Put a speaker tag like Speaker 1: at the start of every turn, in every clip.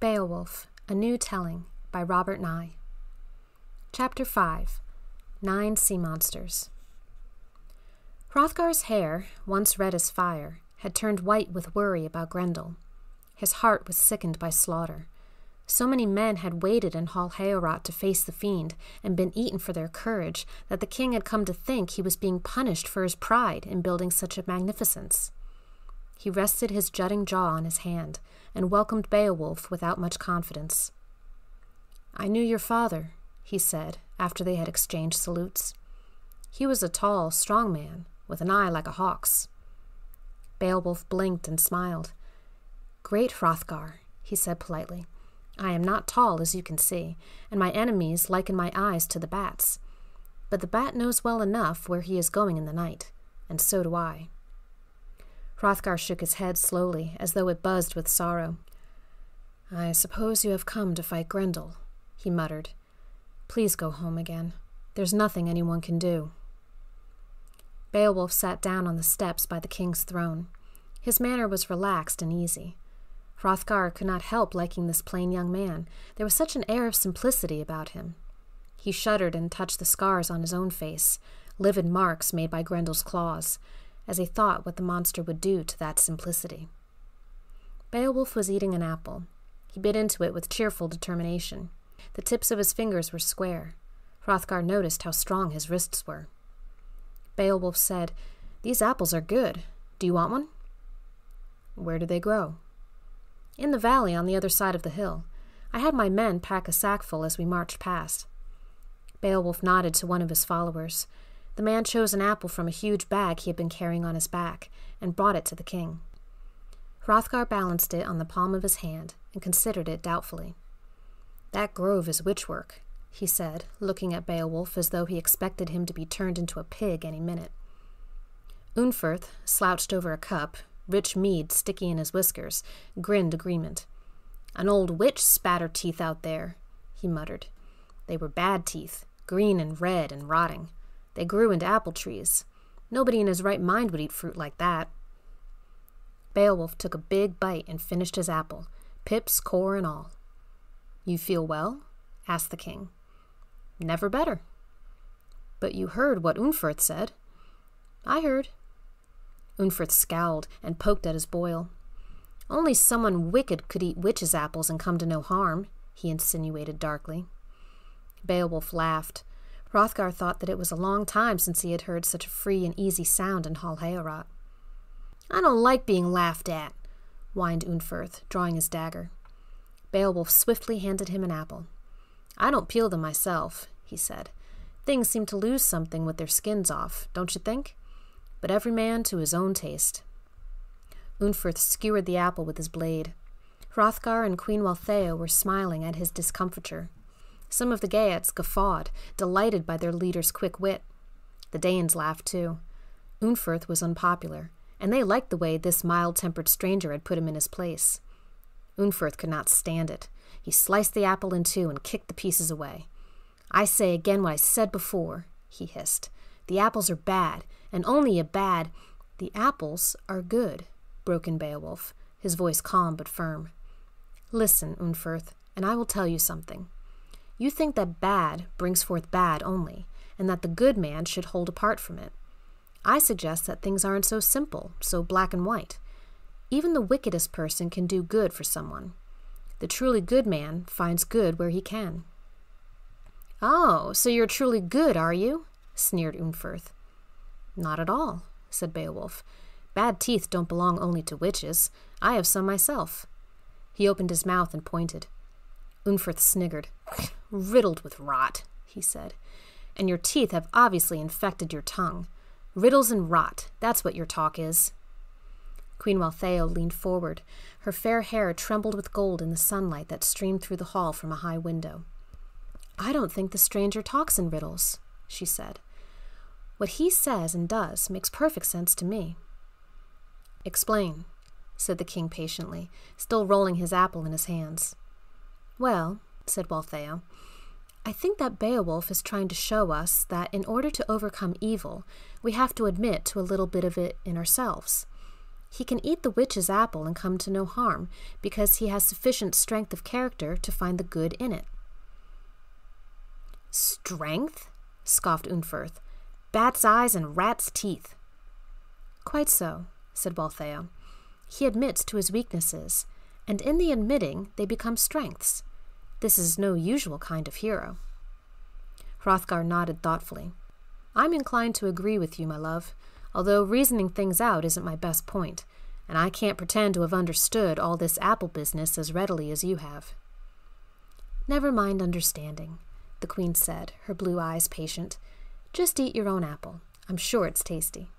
Speaker 1: Beowulf, A New Telling by Robert Nye. Chapter 5. 9 Sea Monsters. Hrothgar's hair, once red as fire, had turned white with worry about Grendel. His heart was sickened by slaughter. So many men had waited in Hrothgar to face the fiend and been eaten for their courage that the king had come to think he was being punished for his pride in building such a magnificence. He rested his jutting jaw on his hand and welcomed Beowulf without much confidence. "I knew your father," he said, after they had exchanged salutes. He was a tall, strong man, with an eye like a hawk's. Beowulf blinked and smiled. "Great Hrothgar," he said politely. "I am not tall, as you can see, and my enemies liken my eyes to the bat's. But the bat knows well enough where he is going in the night, and so do I." Hrothgar shook his head slowly, as though it buzzed with sorrow. "I suppose you have come to fight Grendel," he muttered. "Please go home again. There's nothing anyone can do." Beowulf sat down on the steps by the king's throne. His manner was relaxed and easy. Hrothgar could not help liking this plain young man. There was such an air of simplicity about him. He shuddered and touched the scars on his own face, livid marks made by Grendel's claws, as he thought what the monster would do to that simplicity. Beowulf was eating an apple. He bit into it with cheerful determination. The tips of his fingers were square. Hrothgar noticed how strong his wrists were. Beowulf said, "These apples are good. Do you want one?" "Where do they grow?" "In the valley on the other side of the hill. I had my men pack a sackful as we marched past." Beowulf nodded to one of his followers. The man chose an apple from a huge bag he had been carrying on his back and brought it to the king. Hrothgar balanced it on the palm of his hand and considered it doubtfully. "That grove is witchwork," he said, looking at Beowulf as though he expected him to be turned into a pig any minute. Unferth, slouched over a cup, rich mead sticky in his whiskers, grinned agreement. "An old witch spat her teeth out there," he muttered. "They were bad teeth, green and red and rotting. They grew into apple trees. Nobody in his right mind would eat fruit like that." Beowulf took a big bite and finished his apple, pips, core, and all. "You feel well?" asked the king. "Never better." "But you heard what Unferth said." "I heard." Unferth scowled and poked at his boil. "Only someone wicked could eat witches' apples and come to no harm," he insinuated darkly. Beowulf laughed. Hrothgar thought that it was a long time since he had heard such a free and easy sound in Hrothgar. "I don't like being laughed at," whined Unferth, drawing his dagger. Beowulf swiftly handed him an apple. "I don't peel them myself," he said. "Things seem to lose something with their skins off, don't you think? But every man to his own taste." Unferth skewered the apple with his blade. Hrothgar and Queen Walthea were smiling at his discomfiture. Some of the Geats guffawed, delighted by their leader's quick wit. The Danes laughed too. Unferth was unpopular, and they liked the way this mild-tempered stranger had put him in his place. Unferth could not stand it. He sliced the apple in two and kicked the pieces away. "I say again what I said before," he hissed. "The apples are bad, and only a bad—" "The apples are good," broke in Beowulf, his voice calm but firm. "Listen, Unferth, and I will tell you something. You think that bad brings forth bad only, and that the good man should hold apart from it. I suggest that things aren't so simple, so black and white. Even the wickedest person can do good for someone. The truly good man finds good where he can." "Oh, so you're truly good, are you?" sneered Unferth. "Not at all," said Beowulf. "Bad teeth don't belong only to witches. I have some myself." He opened his mouth and pointed. Unferth sniggered. "Riddled with rot," he said. "And your teeth have obviously infected your tongue. Riddles and rot, that's what your talk is." Queen Walthea leaned forward. Her fair hair trembled with gold in the sunlight that streamed through the hall from a high window. "I don't think the stranger talks in riddles," she said. "What he says and does makes perfect sense to me." "Explain," said the king patiently, still rolling his apple in his hands. "Well," said Walthea, "I think that Beowulf is trying to show us that in order to overcome evil, we have to admit to a little bit of it in ourselves. He can eat the witch's apple and come to no harm, because he has sufficient strength of character to find the good in it." "Strength?" scoffed Unferth. "Bat's eyes and rat's teeth." "Quite so," said Waltheo. "He admits to his weaknesses, and in the admitting they become strengths. This is no usual kind of hero." Hrothgar nodded thoughtfully. "I'm inclined to agree with you, my love, although reasoning things out isn't my best point, and I can't pretend to have understood all this apple business as readily as you have." "Never mind understanding," the queen said, her blue eyes patient. "Just eat your own apple. I'm sure it's tasty."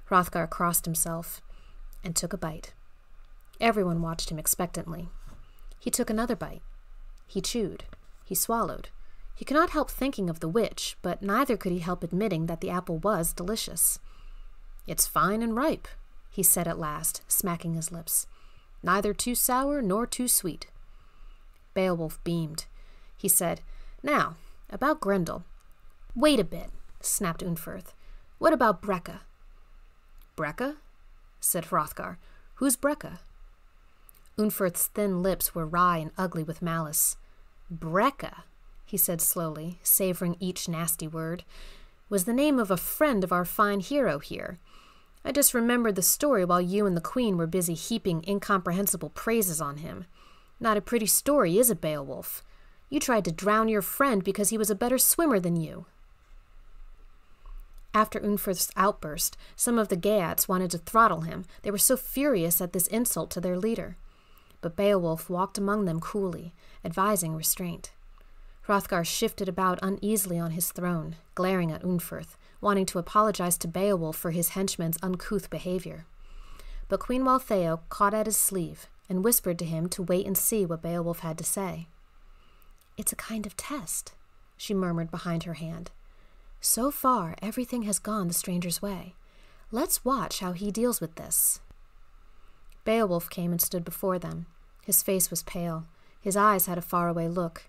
Speaker 1: Hrothgar crossed himself and took a bite. Everyone watched him expectantly. He took another bite. He chewed. He swallowed. He could not help thinking of the witch, but neither could he help admitting that the apple was delicious. "It's fine and ripe," he said at last, smacking his lips. "Neither too sour nor too sweet." Beowulf beamed. He said, "Now, about Grendel." "Wait a bit," snapped Unferth. "What about Brecca?" "Brecca?" said Hrothgar. "Who's Brecca?" Unferth's thin lips were wry and ugly with malice. "Brecca," he said slowly, savoring each nasty word, "was the name of a friend of our fine hero here. I just remembered the story while you and the queen were busy heaping incomprehensible praises on him. Not a pretty story, is it, Beowulf? You tried to drown your friend because he was a better swimmer than you." After Unferth's outburst, some of the Geats wanted to throttle him. They were so furious at this insult to their leader. But Beowulf walked among them coolly, advising restraint. Hrothgar shifted about uneasily on his throne, glaring at Unferth, wanting to apologize to Beowulf for his henchman's uncouth behavior. But Queen Waltheo caught at his sleeve and whispered to him to wait and see what Beowulf had to say. "It's a kind of test," she murmured behind her hand. "So far, everything has gone the stranger's way. Let's watch how he deals with this." Beowulf came and stood before them. His face was pale. His eyes had a faraway look.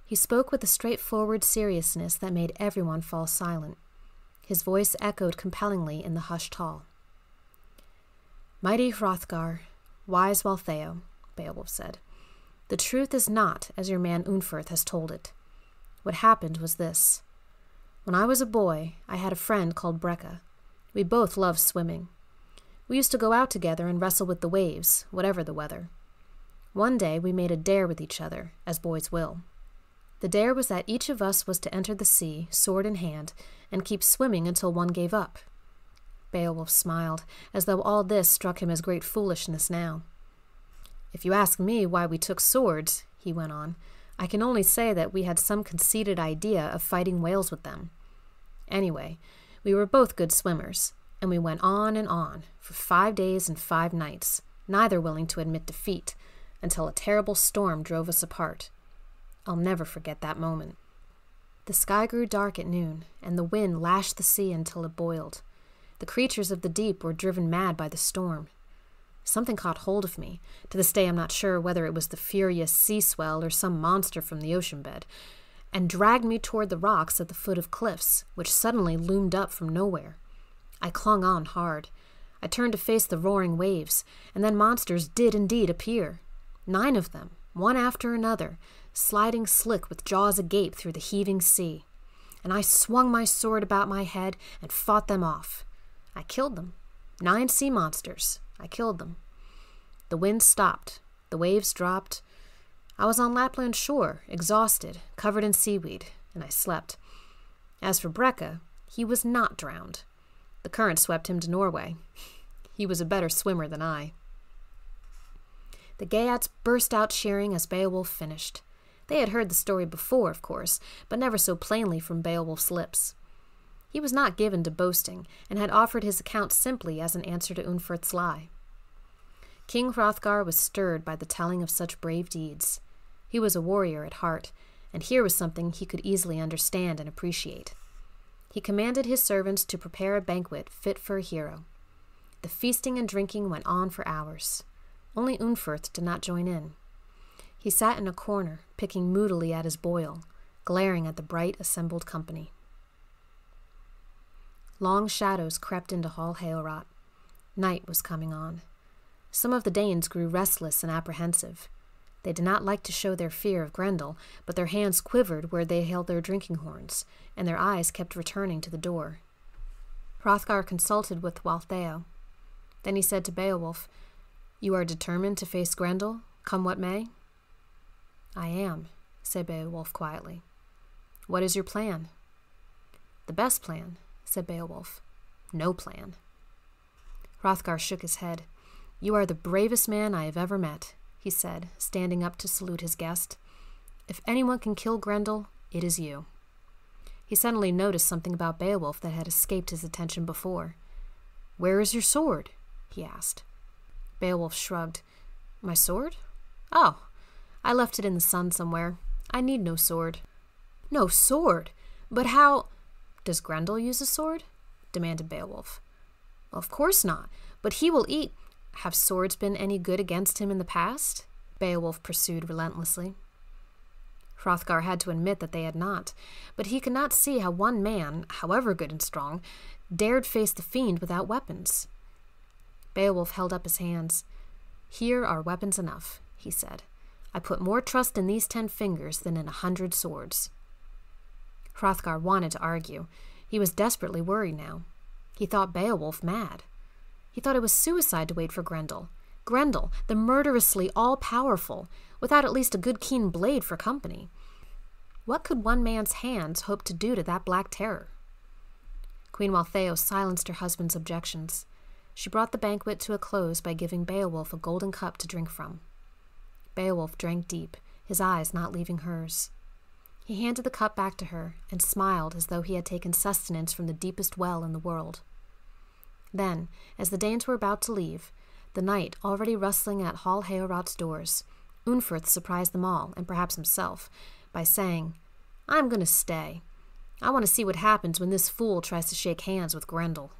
Speaker 1: He spoke with a straightforward seriousness that made everyone fall silent. His voice echoed compellingly in the hushed hall. "Mighty Hrothgar, wise Waltheo," Beowulf said, "the truth is not as your man Unferth has told it. What happened was this. When I was a boy, I had a friend called Brecca. We both loved swimming. We used to go out together and wrestle with the waves, whatever the weather. One day we made a dare with each other, as boys will. The dare was that each of us was to enter the sea, sword in hand, and keep swimming until one gave up." Beowulf smiled, as though all this struck him as great foolishness now. "If you ask me why we took swords," he went on, "I can only say that we had some conceited idea of fighting whales with them. Anyway, we were both good swimmers, and we went on for 5 days and 5 nights, neither willing to admit defeat, until a terrible storm drove us apart. I'll never forget that moment. The sky grew dark at noon, and the wind lashed the sea until it boiled. The creatures of the deep were driven mad by the storm. Something caught hold of me. To this day I'm not sure whether it was the furious sea swell or some monster from the ocean bed, and dragged me toward the rocks at the foot of cliffs, which suddenly loomed up from nowhere. I clung on hard. I turned to face the roaring waves, and then monsters did indeed appear. 9 of them, one after another, sliding slick with jaws agape through the heaving sea. And I swung my sword about my head and fought them off. I killed them. 9 sea monsters. I killed them. The wind stopped. The waves dropped. I was on Lapland shore, exhausted, covered in seaweed, and I slept. As for Brecca, he was not drowned. The current swept him to Norway. He was a better swimmer than I." The Geats burst out cheering as Beowulf finished. They had heard the story before, of course, but never so plainly from Beowulf's lips. He was not given to boasting, and had offered his account simply as an answer to Unferth's lie. King Hrothgar was stirred by the telling of such brave deeds. He was a warrior at heart, and here was something he could easily understand and appreciate. He commanded his servants to prepare a banquet fit for a hero. The feasting and drinking went on for hours. Only Unferth did not join in. He sat in a corner, picking moodily at his boil, glaring at the bright assembled company. Long shadows crept into Hall Heorot. Night was coming on. Some of the Danes grew restless and apprehensive. They did not like to show their fear of Grendel, but their hands quivered where they held their drinking horns, and their eyes kept returning to the door. Hrothgar consulted with Waltheo. Then he said to Beowulf, "You are determined to face Grendel, come what may?" "I am," said Beowulf quietly. "What is your plan?" "The best plan," said Beowulf. "No plan." Hrothgar shook his head. "You are the bravest man I have ever met," he said, standing up to salute his guest. "If anyone can kill Grendel, it is you." He suddenly noticed something about Beowulf that had escaped his attention before. "Where is your sword?" he asked. Beowulf shrugged. "My sword? Oh, I left it in the sun somewhere. I need no sword." "No sword? But how—" "Does Grendel use a sword?" demanded Beowulf. "Of course not, but he will eat—" "Have swords been any good against him in the past?" Beowulf pursued relentlessly. Hrothgar had to admit that they had not, but he could not see how one man, however good and strong, dared face the fiend without weapons. Beowulf held up his hands. "Here are weapons enough," he said. "I put more trust in these 10 fingers than in 100 swords." Hrothgar wanted to argue. He was desperately worried now. He thought Beowulf mad. He thought it was suicide to wait for Grendel. Grendel, the murderously all-powerful, without at least a good keen blade for company. What could one man's hands hope to do to that black terror? Queen Waltheo silenced her husband's objections. She brought the banquet to a close by giving Beowulf a golden cup to drink from. Beowulf drank deep, his eyes not leaving hers. He handed the cup back to her and smiled as though he had taken sustenance from the deepest well in the world. Then, as the Danes were about to leave, the night already rustling at Hall Heorot's doors, Unferth surprised them all, and perhaps himself, by saying, "I'm going to stay. I want to see what happens when this fool tries to shake hands with Grendel."